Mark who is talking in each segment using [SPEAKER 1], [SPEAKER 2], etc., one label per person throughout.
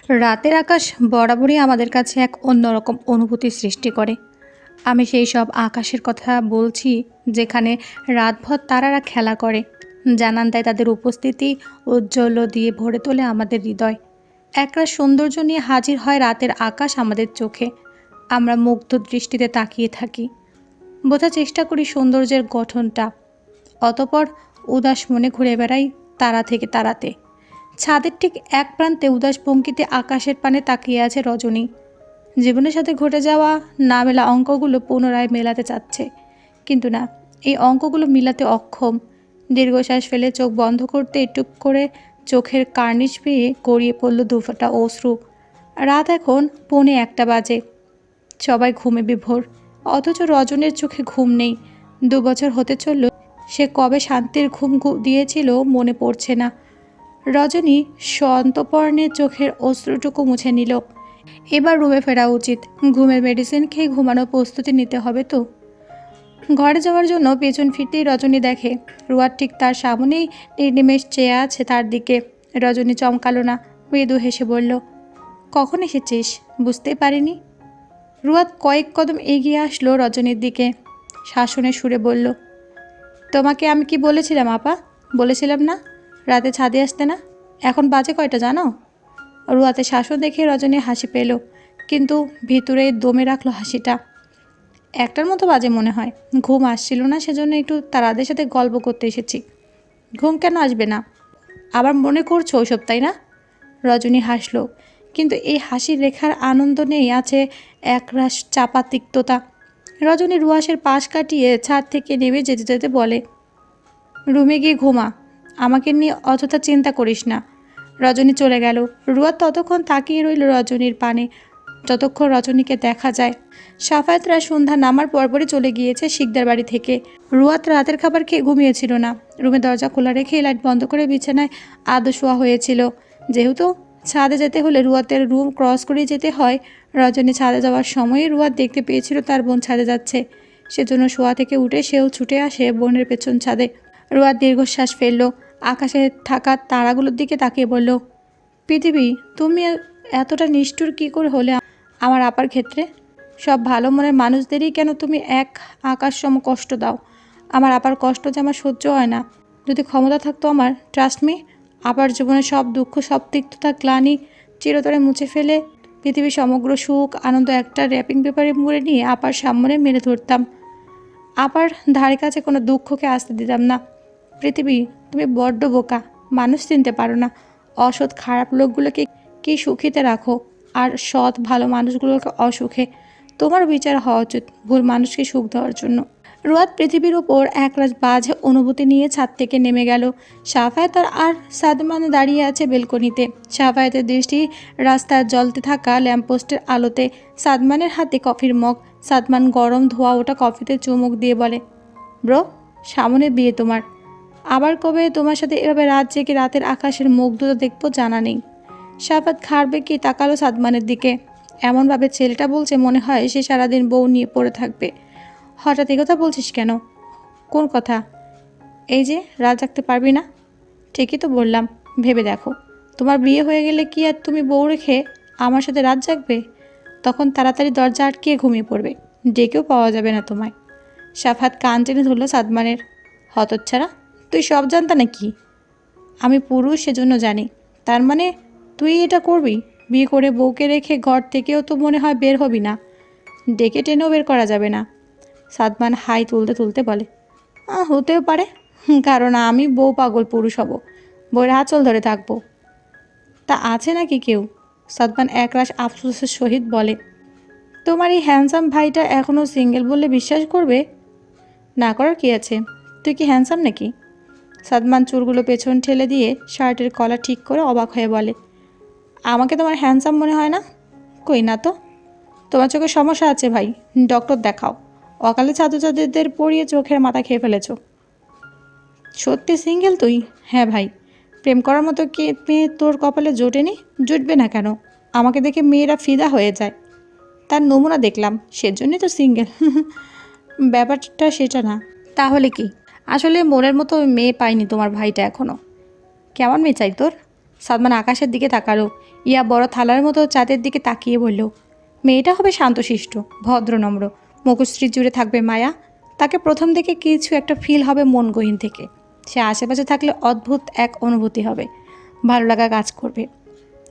[SPEAKER 1] রাতের আকাশ বরাবরই আমাদের কাছে এক অন্যরকম অনুভূতি সৃষ্টি করে। আমি সেই সব আকাশের কথা বলছি যেখানে রাতভর তারারা খেলা করে, জানান দেয় তাদের উপস্থিতি, ঔজ্জ্বল্য দিয়ে ভরে তোলে আমাদের হৃদয়। একরাশ সৌন্দর্য নিয়ে হাজির হয় রাতের আকাশ আমাদের চোখে। আমরা মুগ্ধ দৃষ্টিতে তাকিয়ে থাকি, বোঝার চেষ্টা করি সৌন্দর্যের গঠনটা। অতপর উদাস মনে ঘুরে বেড়াই তারা থেকে তারাতে। ছাদের ঠিক এক প্রান্তে উদাস ভঙ্গিতে আকাশের পানে তাকিয়ে আছে রজনী। জীবনের সাথে ঘটে যাওয়া না মেলা অঙ্কগুলো পুনরায় মেলাতে চাচ্ছে, কিন্তু না, এই অঙ্কগুলো মিলাতে অক্ষম। দীর্ঘশ্বাস ফেলে চোখ বন্ধ করতে টুপ করে চোখের কার্নিশ পেয়ে গড়িয়ে পড়ল দুফোঁটা অশ্রু। রাত এখন 1:45 বাজে। সবাই ঘুমে বিভোর, অথচ রজনীর চোখে ঘুম নেই। 2 বছর হতে চলল, সে কবে শান্তির ঘুম দিয়েছিল মনে পড়ছে না। রজনী সন্তর্পণে চোখের অশ্রুটুকু মুছে নিল। এবার রুমে ফেরা উচিত, ঘুমের মেডিসিন খেয়ে ঘুমানোর প্রস্তুতি নিতে হবে তো। ঘরে যাওয়ার জন্য পেছন ফিরতেই রজনী দেখে রুয়ার ঠিক তার সামনেই নির্নিমেষ চেয়ে আছে তার দিকে। রজনী চমকালো না, মৃদু হেসে বলল, কখন এসেছিস? বুঝতেই পারিনি। রুয়াত কয়েক কদম এগিয়ে আসলো রজনীর দিকে, শাসনের সুরে বলল, তোমাকে আমি কি বলেছিলাম আপা? বলেছিলাম না রাতে ছাদে আসতে না? এখন বাজে কয়টা জানো? রুয়াতে শাসন দেখে রজনী হাসি পেল, কিন্তু ভিতরে দমে রাখলো হাসিটা। 1টার মতো বাজে মনে হয়। ঘুম আসছিল না, সেজন্য একটু তারাদের সাথে গল্প করতে এসেছি। ঘুম কেন আসবে না? আবার মনে করছো ওইসব, তাই না? রজনী হাসলো, কিন্তু এই হাসির রেখার আনন্দ নেই, আছে একরাশ চাপা তিক্ততা। রজনী রুয়াসের পাশ কাটিয়ে ছাদ থেকে নেমে যেতে যেতে বলে, রুমে গিয়ে ঘুমা, আমাকে নিয়ে অযথা চিন্তা করিস না। রজনী চলে গেল। রুয়াত ততক্ষণ তাকিয়ে রইল রজনীর পানে, যতক্ষণ রজনীকে দেখা যায়। সাফায়েতরা সন্ধ্যা নামার পরপরই চলে গিয়েছে শিকদার বাড়ি থেকে। রুয়াত রাতের খাবার খেয়ে ঘুমিয়েছিল না। রুমে দরজা খোলা রেখে লাইট বন্ধ করে বিছানায় আদো শোয়া হয়েছিল। যেহেতু ছাদে যেতে হলে রুয়াতের রুম ক্রস করে যেতে হয়, রজনী ছাদে যাওয়ার সময়ই রুয়াত দেখতে পেয়েছিল তার বোন ছাদে যাচ্ছে। সেজন্য শোয়া থেকে উঠে সেও ছুটে আসে বোনের পেছন ছাদে। রুয়াত দীর্ঘশ্বাস ফেলল, আকাশে থাকা তারাগুলোর দিকে তাকিয়ে বলল, পৃথিবী, তুমি এতটা নিষ্ঠুর কী করে হলে আমার আপার ক্ষেত্রে? সব ভালো মনের মানুষদেরই কেন তুমি এক আকাশ সম কষ্ট দাও? আমার আপার কষ্ট যে আমার সহ্য হয় না। যদি ক্ষমতা থাকতো আমার, ট্রাস্ট মি, আপার জীবনে সব দুঃখ, সব তিক্ততা, গ্লানি চিরতরে মুছে ফেলে পৃথিবীর সমগ্র সুখ আনন্দ একটা র্যাপিং পেপারে মুড়ে নিয়ে আপার সামনে মেরে ধরতাম। আপার ধারে কাছে কোনো দুঃখকে আসতে দিতাম না। পৃথিবী, তুমি বড্ড বোকা, মানুষ চিনতে পারো না। অসৎ খারাপ লোকগুলোকে কি সুখীতে রাখো, আর সৎ ভালো মানুষগুলোকে অসুখে। তোমার বিচার হওয়া উচিত ভুল মানুষকে সুখ দেওয়ার জন্য। রুয়াত পৃথিবীর ওপর একরাশ বাজে অনুভূতি নিয়ে ছাদ থেকে নেমে গেল। সাফায়েত আর সাদমান দাঁড়িয়ে আছে বেলকনিতে। সাফায়েতের দৃষ্টি রাস্তার জ্বলতে থাকা ল্যাম্পপোস্টের আলোতে। সাদমানের হাতে কফির মগ। সাদমান গরম ধোয়া ওটা কফিতে চুমুক দিয়ে বলে, ব্রো, সামনে বিয়ে তোমার। আবার কবে তোমার সাথে এভাবে রাত জেগে রাতের আকাশের মুগ্ধতা দেখবো জানা নেই। সাফাত ঘাড় বেঁকিয়ে তাকালো সাদমানের দিকে। এমনভাবে ছেলেটা বলছে মনে হয় সে সারাদিন বউ নিয়ে পড়ে থাকবে। হঠাৎ এই কথা বলছিস কেন? কোন কথা? এই যে রাত জাগতে পারবি না। ঠিকই তো বললাম, ভেবে দেখো, তোমার বিয়ে হয়ে গেলে কি আর তুমি বউ রেখে আমার সাথে রাত জাগবে? তখন তাড়াতাড়ি দরজা আটকিয়ে ঘুমিয়ে পড়বে, ডেকেও পাওয়া যাবে না তোমায়। সাফাত কান টেনে ধরল সাদমানের। হতচ্ছাড়া, তুই সব জানতা নাকি? আমি পুরুষ, সেজন্য জানি। তার মানে তুই এটা করবি? বিয়ে করে বউকে রেখে ঘর থেকেও তো মনে হয় বের হবি না। ডেকে টেনেও বের করা যাবে না। সাদমান হাই তুলতে তুলতে বলে, হতেও পারে, কারণ আমি বউ পাগল পুরুষ হব, বউয়ের আঁচল ধরে থাকবো। তা আছে নাকি কেউ? সাদমান একরাশ আফসোসের সহিত বলে, তোমার এই হ্যান্ডসাম ভাইটা এখনও সিঙ্গেল বললে বিশ্বাস করবে? না করার কি আছে? তুই কি হ্যান্ডসাম নাকি? সাদমান চুলগুলো পেছন ঠেলে দিয়ে শার্টের কলার ঠিক করে অবাক হয়ে বলে, আমাকে তোমার হ্যান্ডসাম মনে হয় না? কই না তো। তোমার চোখে সমস্যা আছে ভাই, ডক্টর দেখাও। অকালে ছাত্রছাত্রীদের পড়িয়ে চোখের মাথা খেয়ে ফেলেছ। সত্যি সিঙ্গেল তুই? হ্যাঁ ভাই। প্রেম করার মতো কি মেয়ে তোর কপালে জোটেনি? জুটবে না কেন? আমাকে দেখে মেয়েরা ফিদা হয়ে যায়, তার নমুনা দেখলাম, সেজন্যই তো সিঙ্গেল। ব্যাপারটা সেটা না। তাহলে কি? আসলে মনের মতো মেয়ে পাইনি তোমার ভাইটা এখনও। কেমন মেয়ে চাই তোর? সাদমান আকাশের দিকে তাকালো। ইয়া বড় থালার মতো চাঁদের দিকে তাকিয়ে বলল, মেয়েটা হবে শান্তশিষ্ট, ভদ্রনম্র, মুখশ্রী জুড়ে থাকবে মায়া। তাকে প্রথম দেখে কিছু একটা ফিল হবে মন গহীন থেকে। সে আশেপাশে থাকলে অদ্ভুত এক অনুভূতি হবে, ভালো লাগা কাজ করবে।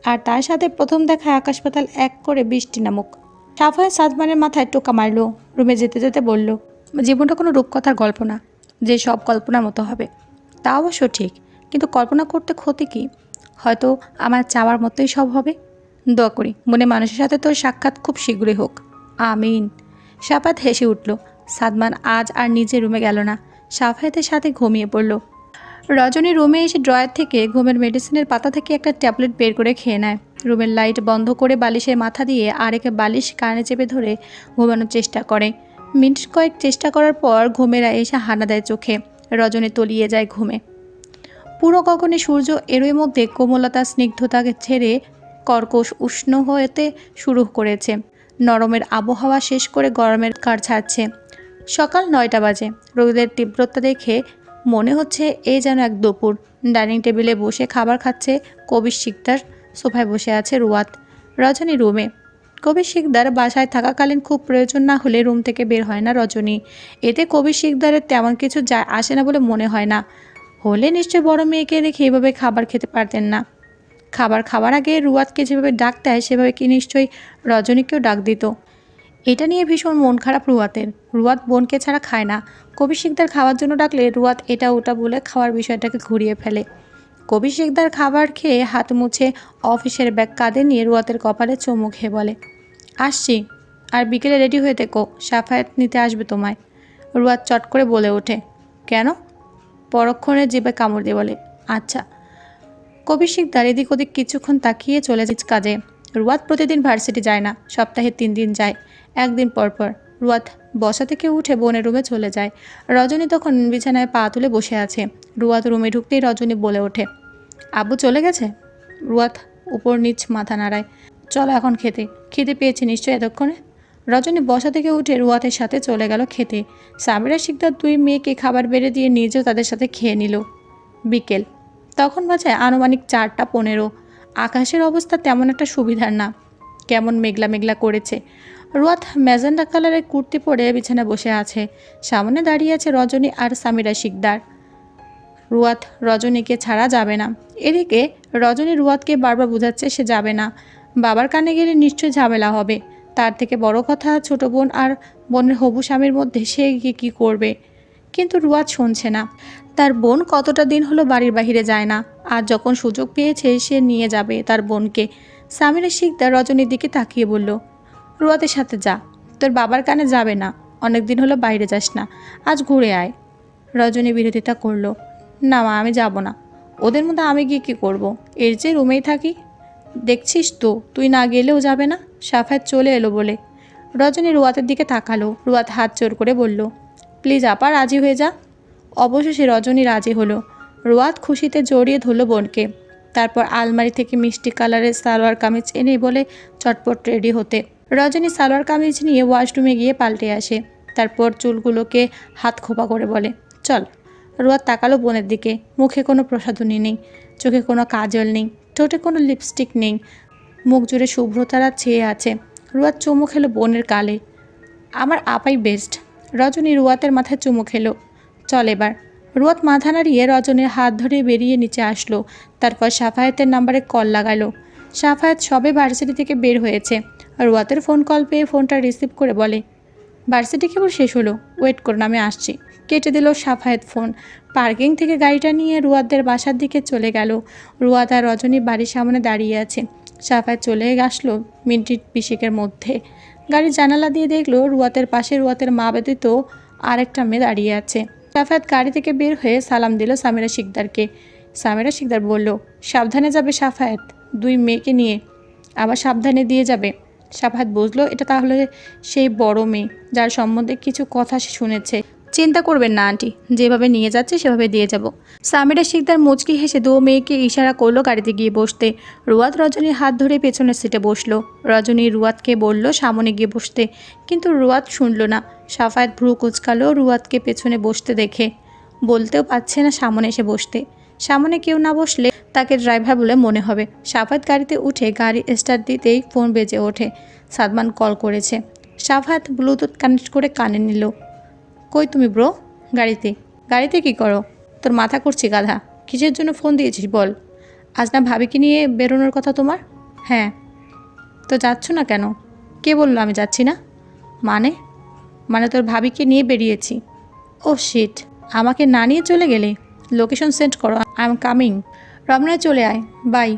[SPEAKER 1] আর তার সাথে প্রথম দেখায় আকাশ পাতাল এক করে বৃষ্টি নামুক। সাফায়া সাদমানের মাথায় টোকা মারল। রুমে যেতে যেতে বলল, জীবনটা কোনো রূপকথার গল্প না যে সব কল্পনার মতো হবে। তা অবশ্য ঠিক, কিন্তু কল্পনা করতে ক্ষতি কি? হয়তো আমার চাওয়ার মতোই সব হবে। দোয়া করি মনে মানুষের সাথে তোর সাক্ষাৎ খুব শীঘ্রই হোক। আমিন। সাফাত হেসে উঠল। সাদমান আজ আর নিজে রুমে গেল না, সাফায়াতের সাথে ঘুমিয়ে পড়ল। রজনী রুমে এসে ড্রয়ার থেকে ঘুমের মেডিসিনের পাতা থেকে একটা ট্যাবলেট বের করে খেয়ে নেয়। রুমের লাইট বন্ধ করে বালিশে মাথা দিয়ে আরেক বালিশ কানে চেপে ধরে ঘুমানোর চেষ্টা করে। মিনিট কয়েক চেষ্টা করার পর ঘুমেরা এসে হানা দেয় চোখে। রজনী তলিয়ে যায় ঘুমে। পুরো গগনে সূর্য এরই মধ্যে কোমলতা স্নিগ্ধতাকে ছেড়ে কর্কশ উষ্ণ হতে শুরু করেছে। নরমের আবহাওয়া শেষ করে গরমের কার ছাড়ছে। সকাল 9টা বাজে। রোদের তীব্রতা দেখে মনে হচ্ছে এই যেন এক দুপুর। ডাইনিং টেবিলে বসে খাবার খাচ্ছে কবির শিকদার, সোফায় বসে আছে রুয়াত। রজনী রুমে। কবির শিকদার বাসায় থাকাকালীন খুব প্রয়োজন না হলে রুম থেকে বের হয় না রজনী। এতে কবির শিকদারের তেমন কিছু যায় আসে না বলে মনে হয় না। হলে নিশ্চয় বড় মেয়েকে রেখে এভাবে খাবার খেতে পারতেন না। খাবার খাওয়ার আগে রুয়াতকে যেভাবে ডাক দেয় সেভাবে কি নিশ্চয়ই রজনীকেও ডাক দিত। এটা নিয়ে ভীষণ মন খারাপ রুয়াতের। রুয়াত বোনকে ছাড়া খায় না। কবির শিকদার খাওয়ার জন্য ডাকলে রুয়াত এটা ওটা বলে খাওয়ার বিষয়টাকে ঘুরিয়ে ফেলে। কবির শিকদার খাবার খেয়ে হাত মুছে অফিসের ব্যাগ কাঁধে নিয়ে রুয়াতের কপালে চুমু খেয়ে বলে, আসছি, আর বিকেলে রেডি হয়ে থেকো, সাফায়াত নিতে আসবে তোমায়। রুয়াত চট করে বলে ওঠে, কেন? পরক্ষণে জিভে কামড় দিয়ে বলে, আচ্ছা। কবির শিকদার এদিক ওদিক কিছুক্ষণ তাকিয়ে চলে যায় কাজে। রুয়াত প্রতিদিন ভার্সিটি যায় না, সপ্তাহে 3 দিন যায়, একদিন পর পর। রুয়াত বসা থেকে উঠে বোনের রুমে চলে যায়। রজনী তখন বিছানায় পা তুলে বসে আছে। রুয়াত রুমে ঢুকতেই রজনী বলে ওঠে, আব্বু চলে গেছে? রুয়াত উপর নিচ মাথা নাড়ায়। চলো এখন খেতে, খিদে পেয়েছে নিশ্চয়ই এতক্ষণে। রজনী বসা থেকে উঠে রুয়াতের সাথে চলে গেল খেতে। সামিরা শিকদার 2 মেয়েকে খাবার বেড়ে দিয়ে নিজেও তাদের সাথে খেয়ে নিল। বিকেল তখন বাজে আনুমানিক 4টা 15। আকাশের অবস্থা তেমন একটা সুবিধার না, কেমন মেঘলা মেঘলা করেছে। রুয়াত ম্যাজেন্ডা কালারের কুর্তি পরে বিছানায় বসে আছে। সামনে দাঁড়িয়ে আছে রজনী আর সামিরা শিকদার। রুয়াত রজনীকে ছাড়া যাবে না। এদিকে রজনী রুয়াতকে বারবার বোঝাচ্ছে সে যাবে না। বাবার কানে গেলে নিশ্চয়ই ঝামেলা হবে। তার থেকে বড় কথা ছোট বোন আর বোনের হবু স্বামীর মধ্যে সে গিয়ে কী করবে। কিন্তু রুয়াত শুনছে না। তার বোন কতটা দিন হলো বাড়ির বাহিরে যায় না, আর যখন সুযোগ পেয়েছে সে নিয়ে যাবে তার বোনকে। সামিরা শিকদার রজনীর দিকে তাকিয়ে বলল, রুয়াতের সাথে যা, তোর বাবার কানে যাবে না, অনেক দিন হলো বাইরে যাস না, আজ ঘুরে আয়। রজনী বিরোধিতা করলো, না মা, আমি যাব না। ওদের মধ্যে আমি গিয়ে কী করব? এর যে রুমেই থাকি। দেখছিস তো, তুই না গেলেও যাবে না, সাফায়াত চলে এলো বলে। রজনী রুয়াতের দিকে তাকালো। রুয়াত হাত জোর করে বলল, প্লিজ আপা, রাজি হয়ে যা। অবশেষে রজনী রাজি হলো। রুয়াত খুশিতে জড়িয়ে ধরল বোনকে। তারপর আলমারি থেকে মিষ্টি কালারের সালোয়ার কামিজ এনে বলে চটপট রেডি হতে। রজনী সালোয়ার কামিজ নিয়ে ওয়াশরুমে গিয়ে পাল্টে আসে। তারপর চুলগুলোকে হাত খোপা করে বলে, চল। রুয়াত তাকালো বোনের দিকে। মুখে কোনো প্রসাধনী নেই, চোখে কোনো কাজল নেই, ঠোঁটে কোনো লিপস্টিক নেই, মুখ জুড়ে শুভ্রতারা ছেয়ে আছে। রুয়াত চুমু খেলো বোনের গালে। আমার আপাই বেস্ট। রজনী রুয়াতের মাথায় চুমু খেলো। চল এবার। রুয়াত মাথা নাড়িয়ে রজনীর হাত ধরে বেরিয়ে নিচে আসলো। তারপর সাফায়াতের নাম্বারে কল লাগালো। সাফায়াত সবে ভার্সিটি থেকে বের হয়েছে। রুয়াতের ফোন কল পেয়ে ফোনটা রিসিভ করে বলে, ভার্সিটি কেবল শেষ হলো, ওয়েট করুন, আমি আসছি। কেটে দিল সাফায়াত ফোন। পার্কিং থেকে গাড়িটা নিয়ে রুয়াতদের বাসার দিকে চলে গেল। রুয়াত আর রজনী বাড়ির সামনে দাঁড়িয়ে আছে। সাফায়াত চলে আসলো মিনিট 20 মধ্যে। গাড়ির জানালা দিয়ে দেখলো রুয়াতের পাশে রুয়াতের মা ব্যতীত আরেকটা মেয়ে দাঁড়িয়ে আছে। সাফায়াত গাড়ি থেকে বের হয়ে সালাম দিল সামিরা শিকদারকে। সামিরা শিকদার বলল, সাবধানে যাবে সাফায়াত, 2 মেয়েকে নিয়ে আবার সাবধানে দিয়ে যাবে। সাফায়াত বুঝলো এটা তাহলে সেই বড় মেয়ে যার সম্বন্ধে কিছু কথা সে শুনেছে। চিন্তা করবেন না আন্টি, যেভাবে নিয়ে যাচ্ছে সেভাবে দিয়ে যাব। সামিরা শিকদার মুচকি হেসে 2 মেয়েকে ইশারা করলো গাড়িতে গিয়ে বসতে। রুয়াত রজনীর হাত ধরে পেছনের সিটে বসলো। রজনী রুয়াতকে বলল সামনে গিয়ে বসতে, কিন্তু রুয়াত শুনল না। সাফায়াত ভ্রু কুচকালো রুয়াতকে পেছনে বসতে দেখে। বলতেও পারছে না সামনে এসে বসতে। সামনে কেউ না বসলে তাকে ড্রাইভার বলে মনে হবে। সাফায়াত গাড়িতে উঠে গাড়ি স্টার্ট দিতেই ফোন বেজে ওঠে। সাদমান কল করেছে। সাফায়াত ব্লুটুথ কানেক্ট করে কানে নিল। কই তুমি ব্রো? গাড়িতে। গাড়িতে কি করো? তোর মাথা করছি গাধা। কিসের জন্য ফোন দিয়েছিস বল? আজ না ভাবিকে নিয়ে বেরোনোর কথা তোমার? হ্যাঁ। তো যাচ্ছ না কেন? কে বললো আমি যাচ্ছি না? মানে মানে তোর ভাবিকে নিয়ে বেরিয়েছি। ও শিট, আমাকে না নিয়ে চলে গেলে? লোকেশন সেন্ড করো, আই এম কামিং। রমনায় চলে আয়, বাই।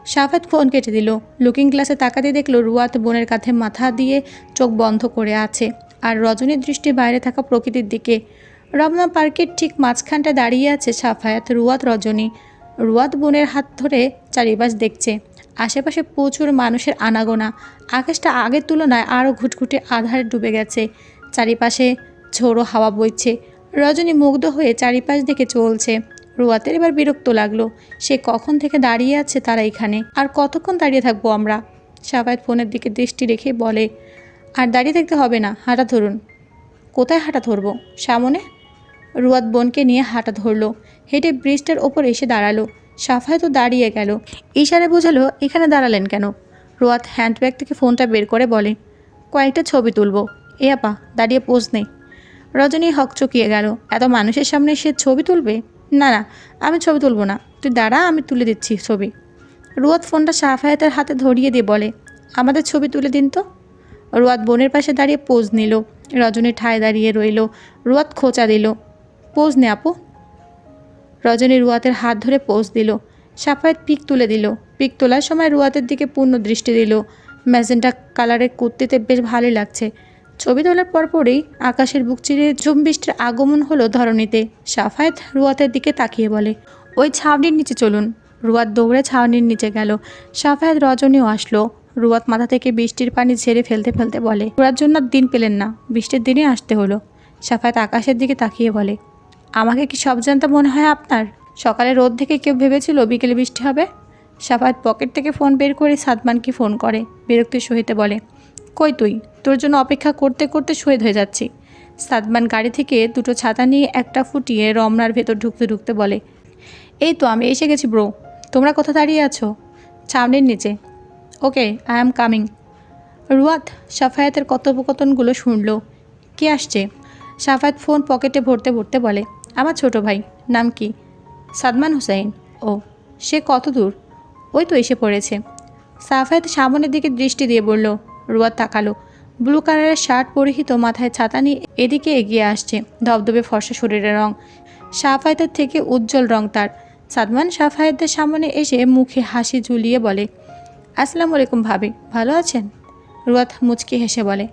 [SPEAKER 1] সাফাত ফোন কেটে দিল। লুকিং গ্লাসে তাকাতে দেখলো রুয়াত বোনের কাঁধে মাথা দিয়ে চোখ বন্ধ করে আছে, আর রজনীর দৃষ্টি বাইরে থাকা প্রকৃতির দিকে। রমনা পার্কের ঠিক মাঝখানটা দাঁড়িয়ে আছে সাফায়াত, রুয়াত, রজনী। রুয়াত বোনের হাত ধরে চারিপাশ দেখছে। আশেপাশে প্রচুর মানুষের আনাগোনা। আকাশটা আগের তুলনায় আরও ঘুটঘুটে আধারে ডুবে গেছে। চারিপাশে ঝোড়ো হাওয়া বইছে। রজনী মুগ্ধ হয়ে চারিপাশ দেখে চলছে। রুয়াতের এবার বিরক্ত লাগলো। সে কখন থেকে দাঁড়িয়ে আছে তারা এখানে, আর কতক্ষণ দাঁড়িয়ে থাকবো আমরা? সাফায়াত ফোনের দিকে দৃষ্টি রেখে বলে, আর দাঁড়িয়ে থাকতে হবে না, হাঁটা ধরুন। কোথায় হাঁটা ধরবো? সামনে। রুয়াত বোনকে নিয়ে হাঁটা ধরলো। হেঁটে ব্রিজটার ওপর এসে দাঁড়ালো। সাফায়াতও দাঁড়িয়ে গেল। ইশারে বোঝালো এখানে দাঁড়ালেন কেন? রুয়াত হ্যান্ডব্যাগ থেকে ফোনটা বের করে বলে, কয়েকটা ছবি তুলবো। এ আপা, দাঁড়িয়ে পোজ নেই। রজনী হকচকিয়ে গেল। এত মানুষের সামনে সে ছবি তুলবে? না না, আমি ছবি তুলব না, তুই দাঁড়া, আমি তুলে দিচ্ছি ছবি। রুয়াত ফোনটা সাফায়াতের হাতে ধরিয়ে দিয়ে বলে, আমাদের ছবি তুলে দিন তো। রুয়াত বোনের পাশে দাঁড়িয়ে পোজ নিল। রজনী ঠায় দাঁড়িয়ে রইল। রুয়াত খোঁচা দিল, পোজ নে আপু। রজনী রুয়াতের হাত ধরে পোজ দিল। সাফায়াত পিক তুলে দিল। পিক তোলার সময় রুয়াতের দিকে পূর্ণ দৃষ্টি দিল। ম্যাজেন্টা কালারের কুর্তিতে বেশ ভালোই লাগছে। ছবি তোলার পরপরই আকাশের বুক চিরে ঝুম বৃষ্টির আগমন হলো ধরণীতে। সাফায়াত রুয়াতের দিকে তাকিয়ে বলে, ওই ছাউনির নিচে চলুন। রুয়াত দৌড়ে ছাউনির নিচে গেল। সাফায়াত, রজনীও আসলো। রুয়াত মাথা থেকে বৃষ্টির পানি ঝেড়ে ফেলতে ফেলতে বলে, ঘোরার জন্য দিন পেলেন না, বৃষ্টির দিনে আসতে হলো। সাফায়াত আকাশের দিকে তাকিয়ে বলে, আমাকে কি সব জানতে মনে হয় আপনার? সকালে রোদ থেকে কেউ ভেবেছিল বিকেলে বৃষ্টি হবে? সাফায়াত পকেট থেকে ফোন বের করে সাদমানকে ফোন করে। বিরক্তির সহিতে বলে, কই তুই? তোর জন্য অপেক্ষা করতে করতে শহীদ হয়ে যাচ্ছি। সাদমান গাড়ি থেকে দুটো ছাতা নিয়ে একটা ফুটিয়ে রমনার ভেতর ঢুকতে ঢুকতে বলে, এই তো আমি এসে গেছি ব্রো। তোমরা কোথা দাঁড়িয়ে আছো? ছাউনির নিচে। ওকে, আই অ্যাম কামিং। রুয়াত সাফায়াতের কথোপকথনগুলো শুনল। কে আসছে? সাফায়াত ফোন পকেটে ভরতে ভরতে বলে, আমার ছোট ভাই। নাম কি? সাদমান হুসাইন। ও, সে কত দূর? ওই তো এসে পড়েছে। সাফায়াত সামনের দিকে দৃষ্টি দিয়ে বলল। রুয়াত তাকালো। ব্লু কালারের শার্ট পরিহিত, মাথায় ছাতা নিয়ে এদিকে এগিয়ে আসছে। ধবধবে ফর্সা শরীরের রং, সাফায়াতের থেকে উজ্জ্বল রং তার। সাদমান সাফায়াতের সামনে এসে মুখে হাসি ঝুলিয়ে বলে, আসসালামু আলাইকুম ভাবি, ভালো আছেন? রুয়াত মুচকি হেসে বলে,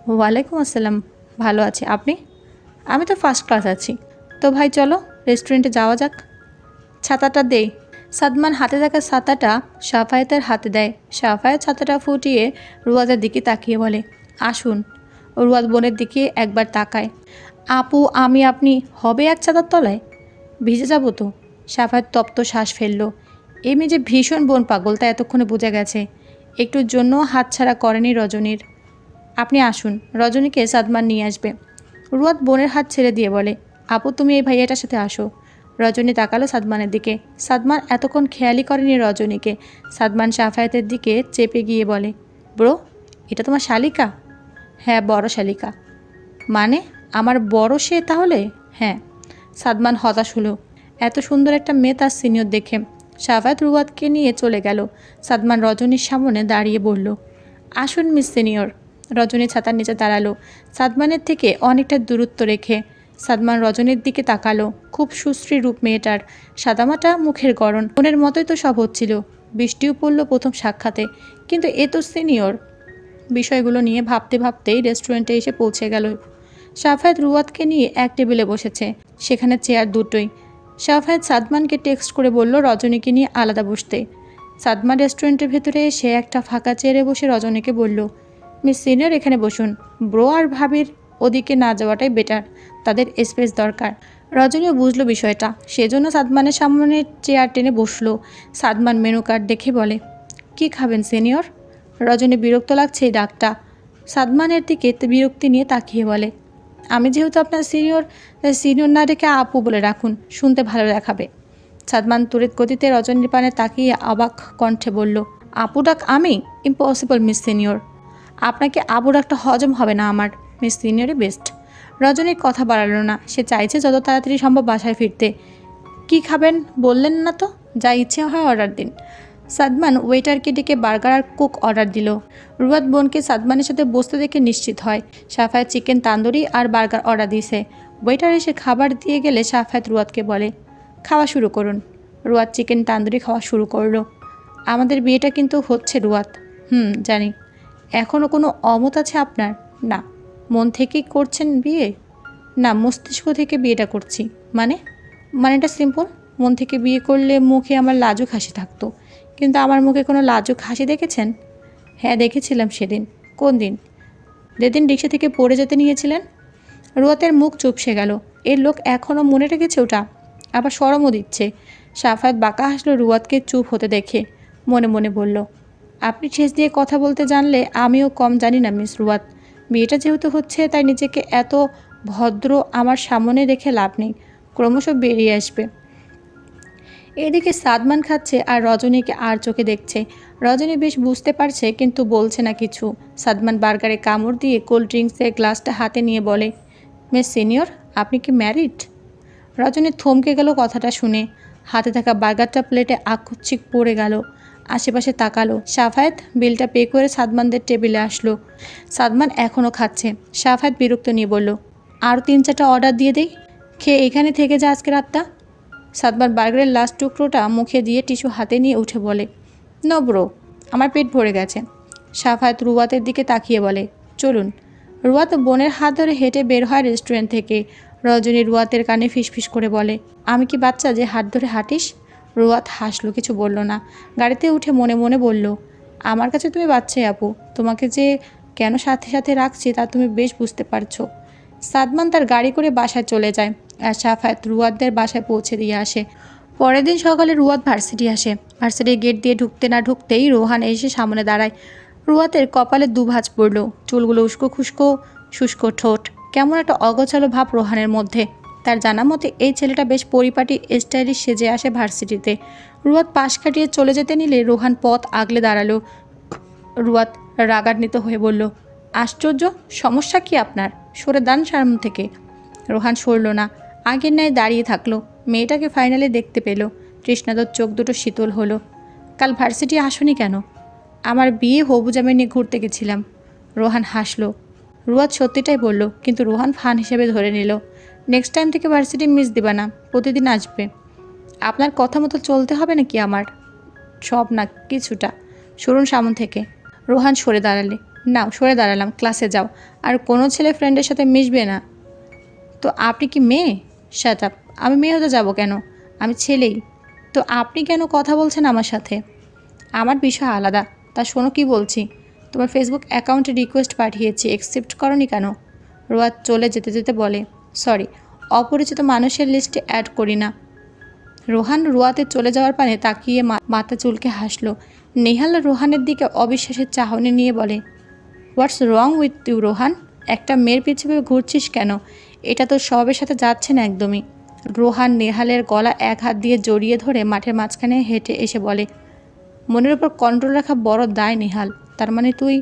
[SPEAKER 1] ওয়ালাইকুম আসসালাম, ভালো আছে, আপনি? আমি তো ফার্স্ট ক্লাস আছি। তো ভাই চলো রেস্টুরেন্টে যাওয়া যাক। ছাতাটা দে। সাদমান হাতে থাকা ছাতাটা সাফায়াতের হাতে দেয়। সাফায়াত ছাতাটা ফুটিয়ে রুয়াতের দিকে তাকিয়ে বলে, আসুন। রুয়াত বোনের দিকে একবার তাকায়। আপু, আমি আপনি হবে এক ছাতার তলায়? ভিজে যাব তো। সাফায়াত তপ্ত শ্বাস ফেলল। এমনি যে ভীষণ বোন পাগল তা এতক্ষণে বোঝা গেছে। একটুর জন্য হাতছাড়া করেনি রজনীর। আপনি আসুন, রজনীকে সাদমান নিয়ে আসবে। রুয়াত বোনের হাত ছেড়ে দিয়ে বলে, আপু তুমি এই ভাইয়াটার সাথে আসো। রজনী তাকালো সাদমানের দিকে। সাদমান এতক্ষণ খেয়ালই করেনি রজনীকে। সাদমান সাফায়াতের দিকে চেপে গিয়ে বলে, ব্রো, এটা তোমার শালিকা? হ্যাঁ, বড় শালিকা। মানে আমার বড় সে তাহলে? হ্যাঁ। সাদমান হতাশ হলো। এত সুন্দর একটা মেয়ে তার সিনিয়র দেখে। সাফায়াত রুয়াতকে নিয়ে চলে গেল। সাদমান রজনীর সামনে দাঁড়িয়ে বলল, আসুন মিস সিনিয়র। রজনী ছাতার নিচে দাঁড়ালো, সাদমানের থেকে অনেকটা দূরত্ব রেখে। সাদমান রজনীর দিকে তাকালো। খুব সুশ্রী রূপ মেয়েটার, সাদামাটা মুখের গড়ন। বোনের মতোই তো সব হচ্ছিল। বৃষ্টিও পড়ল প্রথম সাক্ষাতে, কিন্তু এ তো সিনিয়র। বিষয়গুলো নিয়ে ভাবতে ভাবতেই রেস্টুরেন্টে এসে পৌঁছে গেল। সাফায়াত রুয়াতকে নিয়ে এক টেবিলে বসেছে। সেখানে চেয়ার দুটোই। সাফায়াত সাদমানকে টেক্সট করে বলল রজনীকে নিয়ে আলাদা বসতে। সাদমান রেস্টুরেন্টের ভেতরে এসে একটা ফাঁকা চেয়ারে বসে রজনীকে বলল, মিস সিনিয়র এখানে বসুন। ব্রো আর ভাবির ওদিকে না যাওয়াটাই বেটার, তাদের স্পেস দরকার। রজনীও বুঝলো বিষয়টা, সেজন্য সাদমানের সামনে চেয়ার টেনে বসলো। সাদমান মেনু কার্ড দেখে বলে, কি খাবেন সিনিয়র? রজনী বিরক্ত লাগছে এই ডাকটা। সাদমানের দিকে বিরক্তি নিয়ে তাকিয়ে বলে, আমি যেহেতু আপনার সিনিয়র, তাই সিনিয়র না ডেকে আপু বলে রাখুন, শুনতে ভালো দেখাবে। সাদমান তড়িৎ গতিতে রজনীর পানে তাকিয়ে অবাক কণ্ঠে বলল, আপু ডাক আমি? Impossible miss senior. আপনাকে আপু ডাকটা হজম হবে না আমার, মিস সিনিয়রই বেস্ট। রজনীর কথা বাড়ালো না, সে চাইছে যত তাড়াতাড়ি সম্ভব বাসায় ফিরতে। কি খাবেন বললেন না তো? যা ইচ্ছে হয় অর্ডার দিন। সাদমান ওয়েটারকে ডেকে বার্গার আর কোক অর্ডার দিল। রুয়াত বোনকে সাদমানের সাথে বসতে দেখে নিশ্চিত হয়। সাফায়াত চিকেন তান্দুরি আর বার্গার অর্ডার দিয়েছে। ওয়েটার এসে খাবার দিয়ে গেলে সাফায়াত রুয়াতকে বলে, খাওয়া শুরু করুন। রুয়াত চিকেন তান্দুরি খাওয়া শুরু করলো। আমাদের বিয়েটা কিন্তু হচ্ছে রুয়াত। জানি। এখনও কোনো অমত আছে আপনার? না। মন থেকেই করছেন বিয়ে? না, মস্তিষ্ক থেকে বিয়েটা করছি। মানেটা সিম্পল। মন থেকে বিয়ে করলে মুখে আমার লাজুক হাসি থাকতো, কিন্তু আমার মুখে কোনো লাজুক হাসি দেখেছেন? হ্যাঁ দেখেছিলাম সেদিন। কোন দিন? যেদিন রিক্সা থেকে পড়ে যেতে নিয়েছিলেন। রুয়াতের মুখ চুপসে গেল। এর লোক এখনও মনে রেখেছে ওটা, আবার শরমও দিচ্ছে। সাফায়াত বাঁকা হাসলো রুয়াতকে চুপ হতে দেখে। মনে মনে বলল, আপনি শেষ দিয়ে কথা বলতে জানলে আমিও কম জানি না মিস রুয়াত। বিয়েটা যেহেতু হচ্ছে তাই নিজেকে এত ভদ্র আমার সামনে রেখে লাভ নেই, ক্রমশ বেরিয়ে আসবে। এদিকে সাদমান খাচ্ছে আর রজনীকে আর চোখে দেখছে। রজনী বেশ বুঝতে পারছে কিন্তু বলছে না কিছু। সাদমান বার্গারে কামড় দিয়ে কোল্ড ড্রিঙ্কসের গ্লাসটা হাতে নিয়ে বলে, মিস সিনিয়র আপনি কি ম্যারিড? রজনী থমকে গেল কথাটা শুনে। হাতে থাকা বার্গারটা প্লেটে আকস্মিক পড়ে গেল। আশেপাশে তাকালো। সাফায়াত বিলটা পে করে সাদমানদের টেবিলে আসলো। সাদমান এখনও খাচ্ছে। সাফায়াত বিরক্ত নিয়ে বলল, আরও 3-4টা অর্ডার দিয়ে দেই, খেয়ে এখানে থেকে যা আজকে রাতটা। সাদমান বার্গারের লাস্ট টুকরোটা মুখে দিয়ে টিস্যু হাতে নিয়ে উঠে বলে, নো ব্রো, আমার পেট ভরে গেছে। সাফায়াত রুয়াতের দিকে তাকিয়ে বলে, চলুন। রুয়াত বোনের হাত ধরে হেঁটে বের হয় রেস্টুরেন্ট থেকে। রজনী রুয়াতের কানে ফিসফিস করে বলে, আমি কি বাচ্চা যে হাত ধরে হাঁটিস? রুয়াত হাসলো, কিছু বলল না। গাড়িতে উঠে মনে মনে বলল, আমার কাছে তুমি বাচ্চাই আপু, তোমাকে যে কেন সাথে সাথে রাখছি তা তুমি বেশ বুঝতে পারছো। সাদমান তার গাড়ি করে বাসায় চলে যায় আর সাফায়াত রুয়াতদের বাসায় পৌঁছে দিয়ে আসে। পরের দিন সকালে রুয়াত ভার্সিটি আসে। ভার্সিটির গেট দিয়ে ঢুকতে না ঢুকতেই রোহান এসে সামনে দাঁড়ায়। রুয়াতের কপালে দুভাঁজ পড়ল, চুলগুলো উস্কো খুস্কো, শুষ্ক ঠোঁট, কেমন একটা অগোছালো ভাব রোহানের মধ্যে। তার জানা মতে এই ছেলেটা বেশ পরিপাটি স্টাইলিশ সেজে আসে ভার্সিটিতে। রুয়াত পাশ কাটিয়ে চলে যেতে নিলে রোহান পথ আগলে দাঁড়ালো। রুয়াত রাগান্বিত হয়ে বলল, আশ্চর্য, সমস্যা কি আপনার? সরে দান সামনে থেকে। রোহান সরল না, আগের ন্যায় দাঁড়িয়ে থাকলো। মেয়েটাকে ফাইনালি দেখতে পেল। তৃষ্ণাদর চোখ দুটো শীতল হলো। কাল ভার্সিটি আসনি কেন? আমার বিয়ে হবু জামাই নিয়ে ঘুরতে গেছিলাম। রোহান হাসলো। রুয়াত সত্যিটাই বলল, কিন্তু রোহান ফান হিসেবে ধরে নিল। নেক্সট টাইম থেকে ভার্সিটি মিস দিবা না, প্রতিদিন আসবে। আপনার কথা মতো চলতে হবে নাকি আমার? সব না, কিছুটা। সরুন সামন থেকে। রোহান সরে দাঁড়ালে। নাও সরে দাঁড়ালাম, ক্লাসে যাও। আর কোনো ছেলে ফ্রেন্ডের সাথে মিশবে না। তো আপনি কি মেয়ে? Shut up. আমি মেয়ে হতে যাবো কেন? আমি ছেলেই। তো আপনি কেন কথা বলছেন আমার সাথে? আমার বিষয় আলাদা। তা শোনো কি বলছি। তোমার ফেসবুক অ্যাকাউন্টে রিকোয়েস্ট পাঠিয়েছি, অ্যাকসেপ্ট করনি কেন? রোয়াত চলে যেতে যেতে বলে, সরি, অপরিচিত মানুষের লিস্টে অ্যাড করি না। রোহান রুয়াতে চলে যাওয়ার পানে তাকিয়ে মাথা চুলকে হাসলো। নেহাল রোহানের দিকে অবিশ্বাসের চাহনি নিয়ে বলে, হোয়াটস রং উইথ ইউ রোহান? একটা মেয়ের পিছনে ঘুরছিস কেন? এটা তোর স্বভাবের সাথে যাচ্ছে না একদমই। রোহান নেহালের গলা এক হাত দিয়ে জড়িয়ে ধরে মাঠের মাঝখানে হেঁটে এসে বলে, মনের উপর কন্ট্রোল রাখা বড় দায় নেহাল। তার মানে তুই?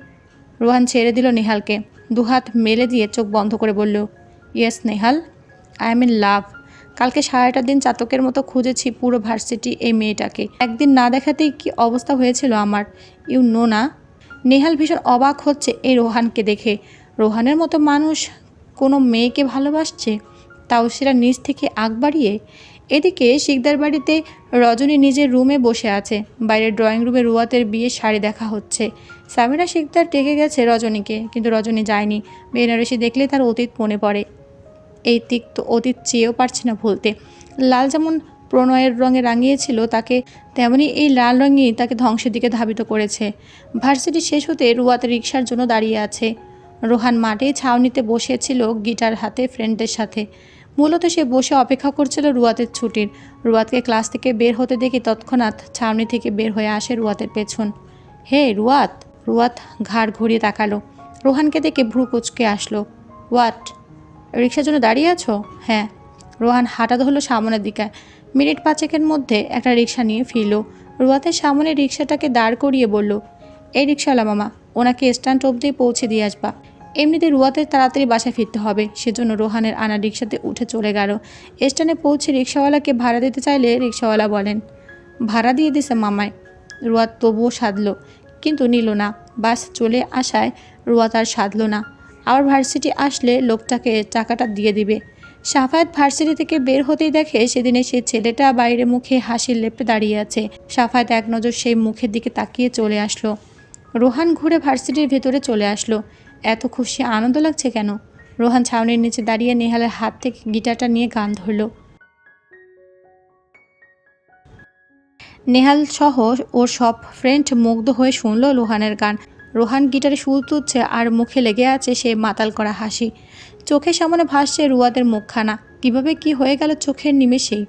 [SPEAKER 1] রোহান ছেড়ে দিল নেহালকে। দুহাত মেলে দিয়ে চোখ বন্ধ করে বলল, yes Nehal, I am in love. কালকে সারাটা দিন চাতকের মতো খুঁজেছি পুরো ভার্সিটি এই মেয়েটাকে। একদিন না দেখাতেই কি অবস্থা হয়েছিল আমার, ইউ নো না? নেহাল ভীষণ অবাক হচ্ছে এই রোহানকে দেখে। রোহানের মতো মানুষ কোনো মেয়েকে ভালোবাসছে, তাও সেটা নিজ থেকে আগ বাড়িয়ে। এদিকে শিকদার বাড়িতে রজনী নিজের রুমে বসে আছে। বাইরের ড্রয়িং রুমে রুয়াতের বিয়ের শাড়ি দেখা হচ্ছে। সামিরা শিকদার ডেকে গেছে রজনীকে, কিন্তু রজনী যায়নি। বেনারসি দেখলে তার অতীত মনে পড়ে। এই তিক্ত অতীত চেয়েও পারছে না ভুলতে। লাল যেমন প্রণয়ের রঙে রাঙিয়েছিল তাকে, তেমনি এই লাল রঙই তাকে ধ্বংসের দিকে ধাবিত করেছে। ভার্সিটি শেষ হতে রুয়াত রিকশার জন্য দাঁড়িয়ে আছে। রোহান মাঠেই ছাউনিতে বসেছিল গিটার হাতে ফ্রেন্ডদের সাথে। মূলত সে বসে অপেক্ষা করছিল রুয়াতের ছুটির। রুয়াতকে ক্লাস থেকে বের হতে দেখে তৎক্ষণাৎ ছাউনি থেকে বের হয়ে আসে রুয়াতের পেছন। হে রুয়াত! রুয়াত ঘাড় ঘুরিয়ে তাকালো। রোহানকে দেখে ভ্রু কুচকে আসলো। হোয়াট? রিকশার জন্য দাঁড়িয়ে আছো? হ্যাঁ। রোহান হাঁটা ধরলো সামনের দিকে। মিনিট 5 মধ্যে একটা রিক্সা নিয়ে ফিরল। রুয়াতের সামনে রিক্সাটাকে দাঁড় করিয়ে বলল, এই রিক্সাওয়ালা মামা, ওনাকে স্ট্যান্ড অবধি পৌঁছে দিয়ে আসবা। এমনিতে রুয়াতের তাড়াতাড়ি বাসায় ফিরতে হবে, সেজন্য রোহানের আনা রিক্সাতে উঠে চলে গেল। স্ট্যান্ডে পৌঁছে রিক্সাওয়ালাকে ভাড়া দিতে চাইলে রিক্সাওয়ালা বলেন, ভাড়া দিয়ে দিছে মামায়। রুয়াত তবুও সাধল, কিন্তু নিল না। বাস চলে আসায় রুয়াত আর সাধল না। আবার ভার্সিটি আসলে লোকটাকে টাকাটা দিয়ে দিবে। সাফায়াত ভার্সিটি থেকে বের হতেই দেখে সেদিনে সেই ছেলেটা বাইরে মুখে হাসির লেপটে দাঁড়িয়ে আছে। সাফায়াত এক নজর সেই মুখের দিকে তাকিয়ে চলে আসলো। রোহান ঘুরে ভার্সিটির ভেতরে চলে আসলো। এত খুশি আনন্দ লাগছে কেন? রোহান ছাউনির নিচে দাঁড়িয়ে নেহালের হাত থেকে গিটারটা নিয়ে গান ধরল। নেহাল সহ ওর সব ফ্রেন্ড মুগ্ধ হয়ে শুনল রোহানের গান। রোহান গিটারে সুর তুলছে আর মুখে লেগে আছে সে মাতাল করা হাসি। চোখের সামনে ভাসছে রুয়াতের মুখখানা। কিভাবে কি হয়ে গেল চোখের নিমেষেই।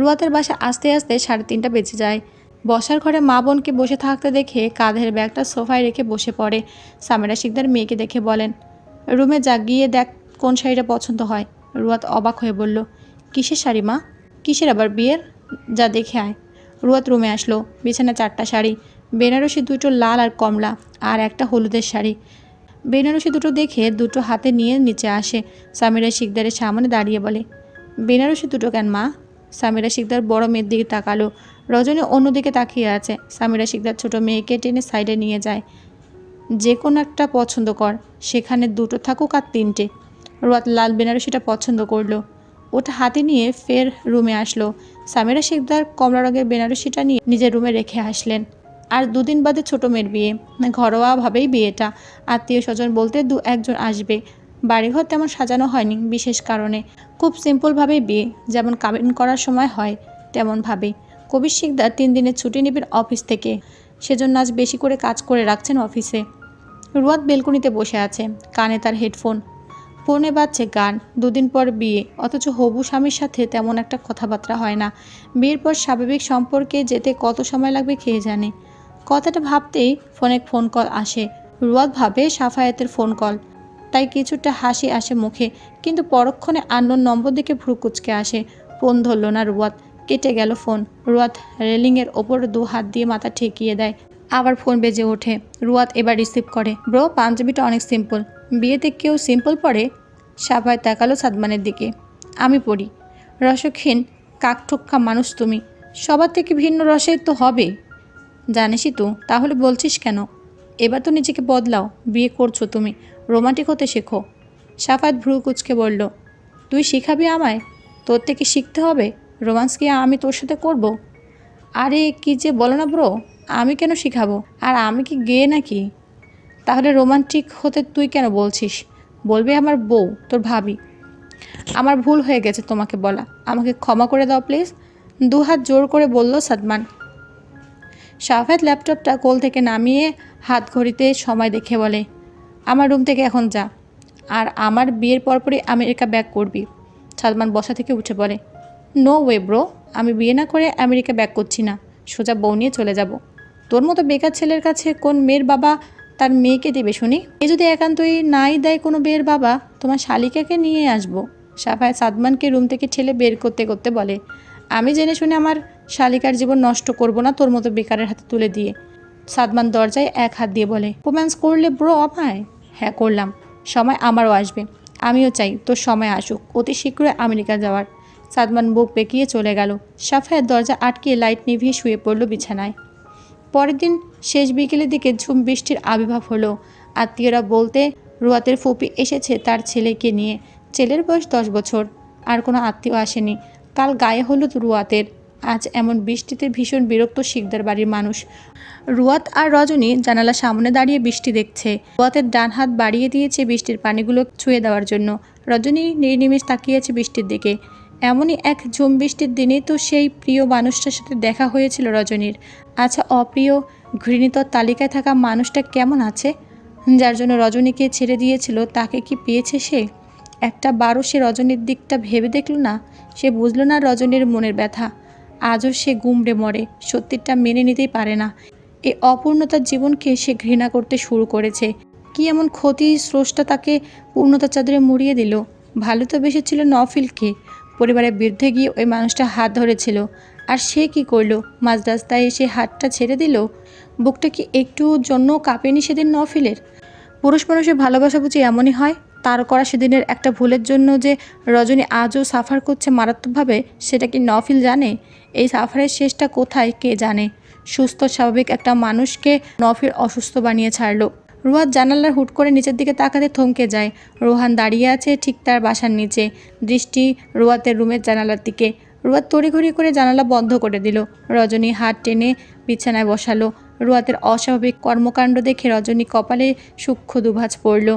[SPEAKER 1] রুয়াতের বাসা আস্তে আস্তে 3:30 বেজে যায়। বসার ঘরে মা বোনকে বসে থাকতে দেখে কাঁধের ব্যাগটা সোফায় রেখে বসে পড়ে। সামিরা শিকদার মেয়েকে দেখে বলেন, রুমে যা, গিয়ে দেখ কোন শাড়িটা পছন্দ হয়। রুয়াত অবাক হয়ে বলল, কিসের শাড়ি মা? কিসের আবার বিয়ের? যা দেখে আয়। রুয়াত রুমে আসলো। বিছানা 4টা শাড়ি, বেনারসি 2টো লাল আর কমলা, আর একটা হলুদের শাড়ি। বেনারসি 2টো দেখে 2টো হাতে নিয়ে নিচে আসে। সামিরা শিকদারের সামনে দাঁড়িয়ে বলে, বেনারসি 2টো কেন মা? সামিরা শিকদার বড় মেয়ের দিকে তাকালো। রজনী অন্যদিকে তাকিয়ে আছে। সামিরা শিকদার ছোট মেয়েকে টেনে সাইডে নিয়ে যায়। যে কোনো একটা পছন্দ কর, সেখানে 2টো থাকুক আর 3টে। রুয়াত লাল বেনারসিটা পছন্দ করলো। ওটা হাতে নিয়ে ফের রুমে আসলো। সামিরা শিকদার কমলা রঙের বেনারসিটা নিয়ে নিজের রুমে রেখে আসলেন। আর 2 দিন বাদে ছোট মেয়ের বিয়ে। ঘরোয়াভাবেই বিয়েটা। আত্মীয় স্বজন বলতে 2-1 জন আসবে। বাড়িঘর তেমন সাজানো হয়নি বিশেষ কারণে। খুব সিম্পলভাবেই বিয়ে, যেমন কাবিন করার সময় হয় তেমনভাবেই। কবির শিকদার 3 দিনের ছুটি নেবেন অফিস থেকে, সেজন্য আজ বেশি করে কাজ করে রাখছেন অফিসে। রুয়াত বেলকনিতে বসে আছে, কানে তার হেডফোন। ফোনে বাজছে গান। 2 দিন পর বিয়ে, অথচ হবু স্বামীর সাথে তেমন একটা কথাবার্তা হয় না। বিয়ের পর স্বাভাবিক সম্পর্কে যেতে কত সময় লাগবে কে জানে। কথাটা ভাবতেই ফোনে ফোন কল আসে। রুয়াত ভাবে সাফায়াতের ফোন কল, তাই কিছুটা হাসি আসে মুখে, কিন্তু পরক্ষণে আননোন নম্বর দিকে ভ্রু কুচকে আসে। ফোন ধরল না রুয়াত। কেটে গেল ফোন। রুয়াত রেলিংয়ের ওপর 2 হাত দিয়ে মাথা ঠেকিয়ে দেয়। আবার ফোন বেজে ওঠে। রুয়াত এবার রিসিভ করে, ব্রো পাঞ্জাবিটা অনেক সিম্পল। বিয়েতে কেউ সিম্পল পরে? সাফায়াত তাকালো সাদমানের দিকে। আমি পড়ি। রসক্ষীণ কাকঠোক্কা মানুষ তুমি, সবার থেকে ভিন্ন রসের তো হবে, জানিসই তো, তাহলে বলছিস কেন? এবার তো নিজেকে বদলাও, বিয়ে করছো তুমি, রোমান্টিক হতে শেখো। সাফায়াত ভ্রু কুচকে বলল, তুই শিখাবি আমায়? তোর থেকে শিখতে হবে? রোমান্স কি আমি তোর সাথে করব? আরে কি যে বলো না ব্রো, আমি কেন শিখাবো? আর আমি কি গেয়ে নাকি? তাহলে রোমান্টিক হতে তুই কেন বলছিস? বলবি আমার বউ, তোর ভাবি। আমার ভুল হয়ে গেছে তোমাকে বলা, আমাকে ক্ষমা করে দাও প্লিজ। 2 হাত জোর করে বলল সাদমান। সাফায়াত ল্যাপটপটা কোল থেকে নামিয়ে হাত ঘড়িতে সময় দেখে বলে, আমার রুম থেকে এখন যা, আর আমার বিয়ের পরপরই আমেরিকা ব্যাক করবি। সাদমান বসা থেকে উঠে বলে, নো ওয়ে ব্রো, আমি বিয়ে না করে আমেরিকা ব্যাক করছি না, সোজা বউ নিয়ে চলে যাব। তোর মতো বেকার ছেলের কাছে কোন মেয়ের বাবা তার মেয়েকে দেবে শুনি? এ যদি একান্তই নাই দেয় কোনো মেয়ের বাবা, তোমার শালিকাকে নিয়ে আসবো। সাফায়াত সাদমানকে রুম থেকে ঠেলে বের করতে করতে বলে, আমি জেনে শুনে আমার শালিকার জীবন নষ্ট করব না তোর মতো বেকারের হাতে তুলে দিয়ে। সাদমান দরজায় 1 হাত দিয়ে বলে, রোম্যান্স করলে ব্রো আমায়? হ্যাঁ করলাম, সময় আমারও আসবে। আমিও চাই তোর সময় আসুক, অতি শীঘ্রই আমেরিকা যাওয়ার। সাদমান বুক বেঁকিয়ে চলে গেল। সাফায়াত দরজা আটকে লাইট নিভিয়ে শুয়ে পড়ল বিছানায়। পরের দিন শেষ বিকেলের দিকে ঝুম বৃষ্টির আবির্ভাব হলো। আত্মীয়রা বলতে রুয়াতের ফুপি এসেছে তার ছেলেকে নিয়ে। ছেলের বয়স 10 বছর। আর কোনো আত্মীয় আসেনি। কাল গায়ে হলুদ রুয়াতের। আজ এমন বৃষ্টিতে ভীষণ বিরক্ত শিকদার বাড়ির মানুষ। রুয়াত আর রজনী জানালার সামনে দাঁড়িয়ে বৃষ্টি দেখছে। রুয়াতের ডান হাত বাড়িয়ে দিয়েছে বৃষ্টির পানিগুলো ছুঁয়ে দেওয়ার জন্য। রজনী নির্নিমেষ তাকিয়েছে বৃষ্টির দিকে। এমনই এক ঝুম বৃষ্টির দিনেই তো সেই প্রিয় মানুষটার সাথে দেখা হয়েছিল রজনীর। আচ্ছা, অপ্রিয় ঘৃণিত তালিকায় থাকা মানুষটা কেমন আছে? যার জন্য রজনীকে ছেড়ে দিয়েছিল, তাকে কি পেয়েছে সে? একটা বারও সে রজনীর দিকটা ভেবে দেখল না। সে বুঝল না রজনীর মনের ব্যথা। আজও সে গুমড়ে মরে, সত্যিটা মেনে নিতেই পারে না। এই অপূর্ণতার জীবনকে সে ঘৃণা করতে শুরু করেছে। কি এমন ক্ষতি স্রষ্টা তাকে পূর্ণতার চাদরে মুড়িয়ে দিল? ভালো তো বেসেছিল নফিলকে, পরিবারের বিরুদ্ধে গিয়ে ওই মানুষটা হাত ধরেছিল, আর সে কি করলো? মাঝ রাস্তায় এসে হাতটা ছেড়ে দিল। বুকটা কি একটু জন্য কাঁপেনি সেদিন নফিলের? পুরুষ মানুষের ভালোবাসা বুঝি এমনই হয়? তার করা সেদিনের একটা ভুলের জন্য যে রজনী আজও সাফার করছে মারাত্মকভাবে, সেটা কি নফিল জানে? এই সাফারের শেষটা কোথায় কে জানে? সুস্থ স্বাভাবিক একটা মানুষকে নফিল অসুস্থ বানিয়ে ছাড়লো। রুয়াদ জানালার হুট করে নিচের দিকে তাকাতে থমকে যায়। রোহান দাঁড়িয়ে আছে ঠিক তার বাসার নিচে, দৃষ্টি রুয়াতের রুমের জানালার দিকে। রুয়াত তড়িঘড়ি করে জানালা বন্ধ করে দিল। রজনী হাত টেনে বিছানায় বসালো। রুয়াতের অস্বাভাবিক কর্মকাণ্ড দেখে রজনী কপালে সূক্ষ্ম দুভাঁজ পড়ল।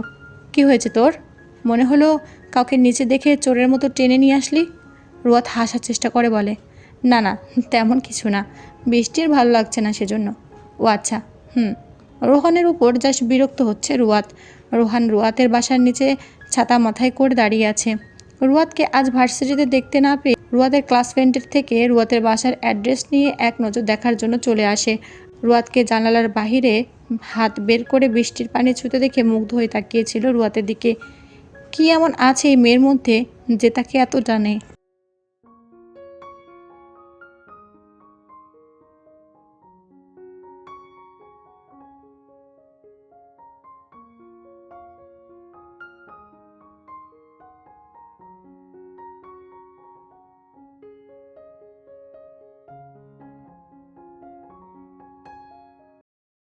[SPEAKER 1] কি হয়েছে তোর? মনে হলো কাউকে নিচে দেখে চোরের মতো টেনে নিয়ে আসলি। রুয়াত হাসার চেষ্টা করে বলে, না না, তেমন কিছু না, বৃষ্টির ভালো লাগছে না সেজন্য। ও আচ্ছা, রোহানের উপর জাস্ট বিরক্ত হচ্ছে রুয়াত। রোহান রুয়াতের বাসার নিচে ছাতা মাথায় করে দাঁড়িয়ে আছে। রুয়াতকে আজ ভার্সিটিতে দেখতে না পেয়ে রুয়াতের ক্লাস ফ্রেন্ডের থেকে রুয়াতের বাসার অ্যাড্রেস নিয়ে এক নজর দেখার জন্য চলে আসে। রুয়াতকে জানালার বাহিরে হাত বের করে বৃষ্টির পানি ছুঁতে দেখে মুগ্ধ হয়ে তাকিয়েছিল রুয়াতের দিকে। কি এমন আছে এই মেয়ের মধ্যে যে তাকে এত জানে?